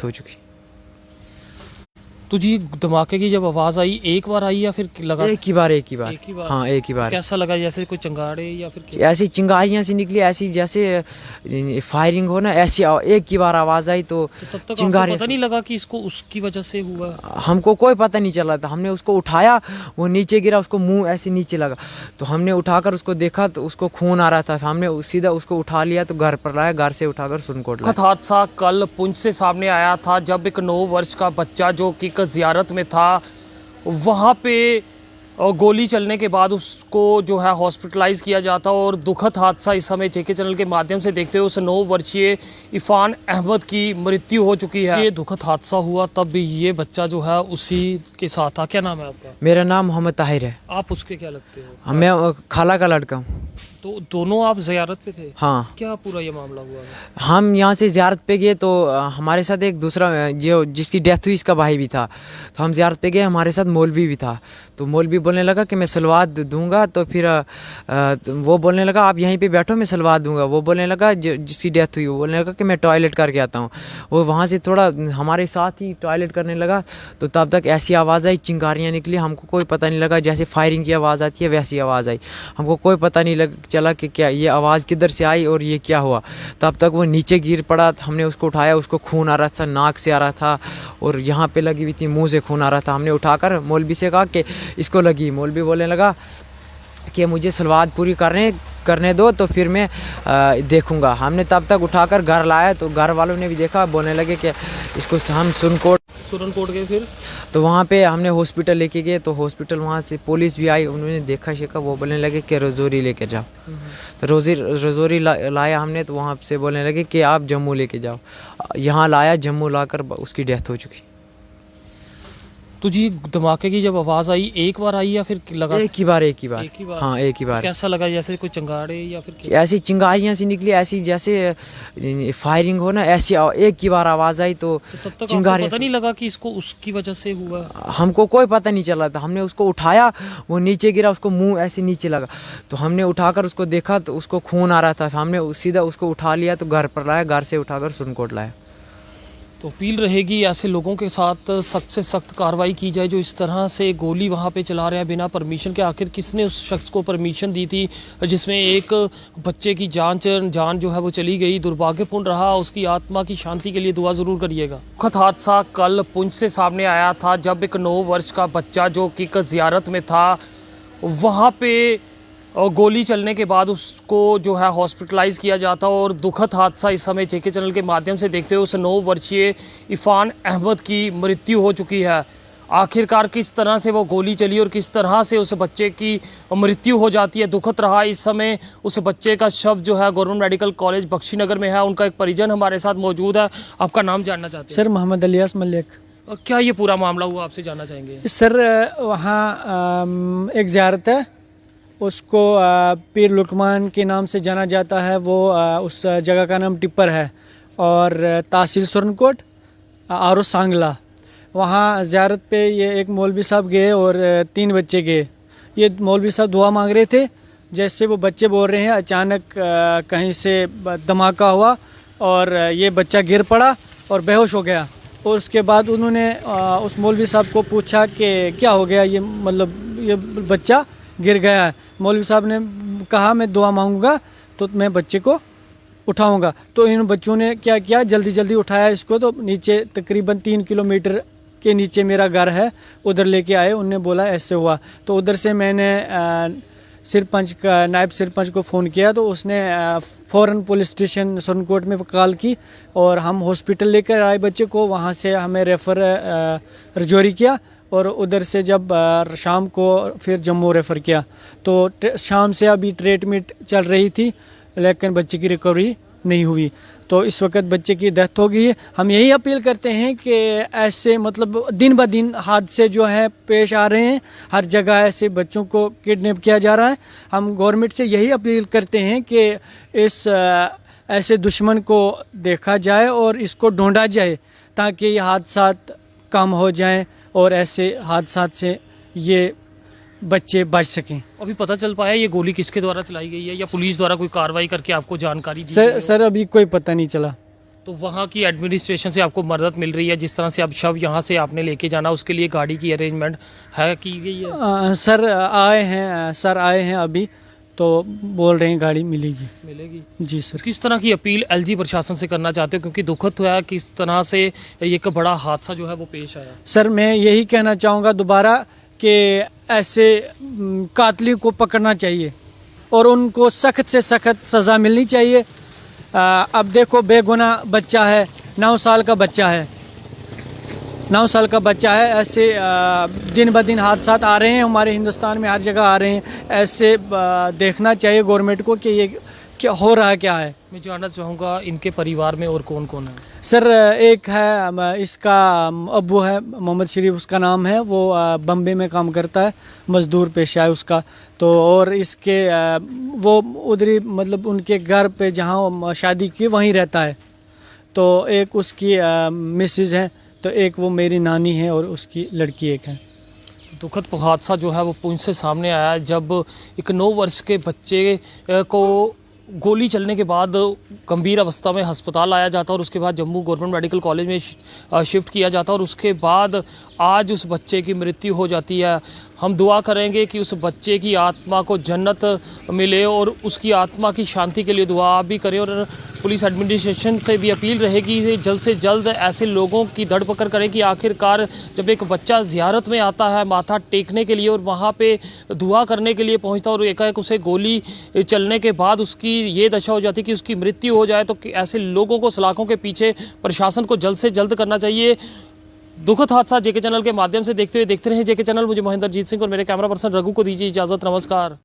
हो चुकी। तो जी धमाके की जब आवाज़ आई एक बार आई या फिर लगा? एक ही बार एक ही बार। हाँ एक ही बार। कैसा लगा, जैसे कोई चिंगारे या फिर क्या? ऐसी चिंगारियाँ सी निकली, ऐसी जैसे फायरिंग हो ना, ऐसी एक ही बार आवाज़ आई तो तो तब तक आपको चिंगारियाँ पता नहीं लगा कि इसको उसकी वजह से हुआ? हमको कोई पता नहीं चला था। हमने उसको उठाया, वो नीचे गिरा, उसको मुंह ऐसे नीचे लगा, तो हमने उठाकर उसको देखा तो उसको खून आ रहा था। हमने सीधा उसको उठा लिया तो घर पर लाया, घर से उठाकर सुनकोट लाया। हादसा कल पुंछ से सामने आया था जब एक 9 वर्ष का बच्चा जो कि जियारत में था वहाँ पे गोली चलने के बाद उसको जो है हॉस्पिटलाइज किया जाता और दुखद हादसा इस समय जेके चैनल के माध्यम से देखते हुए उस 9 वर्षीय इरफान अहमद की मृत्यु हो चुकी है। ये दुखद हादसा हुआ तब भी ये बच्चा जो है उसी के साथ था। क्या नाम है आपका? मेरा नाम मोहम्मद ताहिर है। आप उसके क्या लगते हो? मैं खाला का लड़का हूँ। तो दोनों आप ज़ियारत पे थे? हाँ। क्या पूरा ये मामला हुआ? हम यहाँ से ज़ियारत पे गए तो हमारे साथ एक दूसरा जो जिसकी डेथ हुई इसका भाई भी था। तो हम ज़ियारत पे गए, हमारे साथ मौलवी भी था। तो मौलवी बोलने लगा कि मैं सलवात दूंगा, तो फिर वो बोलने लगा आप यहीं पे बैठो, मैं सलवात दूंगा। वो बोलने लगा जिसकी डेथ हुई वो बोलने लगा कि मैं टॉयलेट करके आता हूँ। वो वहाँ से थोड़ा हमारे साथ ही टॉयलेट करने लगा, तो तब तक ऐसी आवाज़ आई, चिंगारियाँ निकली। हमको कोई पता नहीं लगा, जैसे फायरिंग की आवाज़ आती है वैसी आवाज़ आई। हमको कोई पता नहीं चला कि क्या ये आवाज़ किधर से आई और ये क्या हुआ। तब तक वो नीचे गिर पड़ा, हमने उसको उठाया, उसको खून आ रहा था, नाक से आ रहा था और यहाँ पे लगी हुई थी, मुंह से खून आ रहा था। हमने उठाकर मौलवी से कहा कि इसको लगी। मौलवी बोलने लगा कि मुझे सलवात पूरी करने दो तो फिर मैं देखूंगा। हमने तब तक उठाकर घर लाया तो घर वालों ने भी देखा, बोलने लगे कि इसको हम सुरनकोट गए फिर? तो वहाँ पे हमने हॉस्पिटल लेके गए। तो हॉस्पिटल वहाँ से पुलिस भी आई, उन्होंने देखा शेखा, वो बोलने लगे कि रजौरी लेके जाओ। तो रजौरी लाया हमने, तो वहाँ से बोलने लगे कि आप जम्मू लेके जाओ। यहाँ लाया, जम्मू लाकर उसकी डेथ हो चुकी। तो जी धमाके की जब आवाज़ आई एक बार आई या फिर लगा? एक ही बार। हाँ एक ही बार। कैसा लगा, जैसे कोई चिंगारे या फिर क्या? ऐसी चिंगारियाँ सी निकली, ऐसी जैसे फायरिंग हो ना, ऐसी एक ही बार आवाज़ आई तो तब तक चिंगारियाँ। आपको पता नहीं लगा कि इसको उसकी वजह से हुआ? हमको कोई पता नहीं चला था। हमने उसको उठाया, वो नीचे गिरा, उसको मुंह ऐसे नीचे लगा, तो हमने उठाकर उसको देखा तो उसको खून आ रहा था। हमने सीधा उसको उठा लिया तो घर पर लाया, घर से उठाकर सुनकोट लाया। तो अपील रहेगी ऐसे लोगों के साथ सख्त से सख्त कार्रवाई की जाए जो इस तरह से गोली वहाँ पे चला रहे हैं बिना परमिशन के। आखिर किसने उस शख्स को परमिशन दी थी जिसमें एक बच्चे की जान जो है वो चली गई? दुर्भाग्यपूर्ण रहा। उसकी आत्मा की शांति के लिए दुआ ज़रूर करिएगा। दुखद हादसा कल पुंछ से सामने आया था जब एक 9 वर्ष का बच्चा जो कि जियारत में था वहाँ पे गोली चलने के बाद उसको जो है हॉस्पिटलाइज किया जाता और दुखद हादसा इस समय जेके चैनल के माध्यम से देखते हुए उस 9 वर्षीय इरफान अहमद की मृत्यु हो चुकी है। आखिरकार किस तरह से वो गोली चली और किस तरह से उस बच्चे की मृत्यु हो जाती है, दुखद रहा। इस समय उस बच्चे का शव जो है गवर्नमेंट मेडिकल कॉलेज बख्शीनगर में है। उनका एक परिजन हमारे साथ मौजूद है। आपका नाम जानना चाहते हैं? सर मोहम्मद इलियास मलिक। क्या ये पूरा मामला हुआ, आपसे जानना चाहेंगे? सर वहाँ एक ज़ियारत है, उसको पीर लुकमान के नाम से जाना जाता है। वो उस जगह का नाम टिप्पर है और तहसील सुरनकोट आरो सांगला। वहाँ ज़ियारत पे ये एक मौलवी साहब गए और 3 बच्चे गए। ये मौलवी साहब दुआ मांग रहे थे। जैसे वो बच्चे बोल रहे हैं अचानक कहीं से धमाका हुआ और ये बच्चा गिर पड़ा और बेहोश हो गया। और उसके बाद उन्होंने उस मौलवी साहब को पूछा कि क्या हो गया, ये मतलब ये बच्चा गिर गया है। मौलवी साहब ने कहा मैं दुआ मांगूंगा तो मैं बच्चे को उठाऊंगा। तो इन बच्चों ने क्या किया, जल्दी जल्दी उठाया इसको। तो नीचे तकरीबन 3 किलोमीटर के नीचे मेरा घर है, उधर लेके आए। उनने बोला ऐसे हुआ। तो उधर से मैंने नायब सरपंच को फ़ोन किया तो उसने फ़ौरन पुलिस स्टेशन सुरनकोट में कॉल की और हम हॉस्पिटल लेकर आए बच्चे को। वहाँ से हमें रेफ़र रजौरी किया और उधर से जब शाम को फिर जम्मू रेफ़र किया। तो शाम से अभी ट्रीटमेंट चल रही थी लेकिन बच्चे की रिकवरी नहीं हुई। तो इस वक्त बच्चे की डेथ हो गई है। हम यही अपील करते हैं कि ऐसे मतलब दिन ब दिन हादसे जो हैं पेश आ रहे हैं, हर जगह ऐसे बच्चों को किडनैप किया जा रहा है। हम गवर्नमेंट से यही अपील करते हैं कि इस ऐसे दुश्मन को देखा जाए और इसको ढूंढा जाए ताकि ये हादसा कम हो जाएं और ऐसे हादसा से ये बच्चे बच सकें। अभी पता चल पाया ये गोली किसके द्वारा चलाई गई है या पुलिस द्वारा कोई कार्रवाई करके आपको जानकारी दी? सर अभी कोई पता नहीं चला। तो वहाँ की एडमिनिस्ट्रेशन से आपको मदद मिल रही है, जिस तरह से अब शव यहाँ से आपने लेके जाना, उसके लिए गाड़ी की अरेंजमेंट है की गई है? सर आए हैं अभी, तो बोल रहे हैं गाड़ी मिलेगी। जी सर। किस तरह की अपील एलजी प्रशासन से करना चाहते हो, क्योंकि दुखद तो है किस तरह से एक बड़ा हादसा जो है वो पेश आया? सर मैं यही कहना चाहूँगा दोबारा कि ऐसे कातली को पकड़ना चाहिए और उनको सख्त से सख्त सज़ा मिलनी चाहिए। अब देखो बेगुनाह बच्चा है, 9 साल का बच्चा है, 9 साल का बच्चा है। ऐसे दिन ब दिन हादसा आ रहे हैं हमारे हिंदुस्तान में, हर जगह आ रहे हैं। ऐसे देखना चाहिए गवर्नमेंट को कि ये क्या हो रहा है, क्या है। मैं जानना चाहूँगा इनके परिवार में और कौन कौन है? सर एक है, इसका अब्बू है, मोहम्मद शरीफ उसका नाम है, वो बम्बे में काम करता है, मज़दूर पेशा है उसका। तो और इसके वो उधरी मतलब उनके घर पे जहाँ शादी की वहीं रहता है। तो एक उसकी मिसेज है, तो एक वो मेरी नानी है और उसकी लड़की एक है। दुखद हादसा जो है वो पुंछ से सामने आया है, जब एक 9 वर्ष के बच्चे को गोली चलने के बाद गंभीर अवस्था में अस्पताल लाया जाता है और उसके बाद जम्मू गवर्नमेंट मेडिकल कॉलेज में शिफ्ट किया जाता है और उसके बाद आज उस बच्चे की मृत्यु हो जाती है। हम दुआ करेंगे कि उस बच्चे की आत्मा को जन्नत मिले और उसकी आत्मा की शांति के लिए दुआ आप भी करें। और पुलिस एडमिनिस्ट्रेशन से भी अपील रहेगी कि जल्द से जल्द ऐसे लोगों की धरपकड़ करें कि आखिरकार जब एक बच्चा ज़ियारत में आता है माथा टेकने के लिए और वहाँ पे दुआ करने के लिए पहुँचता है और एकाएक उसे गोली चलने के बाद उसकी ये दशा हो जाती है कि उसकी मृत्यु हो जाए, तो ऐसे लोगों को सलाखों के पीछे प्रशासन को जल्द से जल्द करना चाहिए। दुखद हादसा जेके चैनल के माध्यम से देखते रहे जेके चैनल। मुझे महेंद्रजीत सिंह और मेरे कैमरा पर्सन रघु को दीजिए इजाज़त। नमस्कार।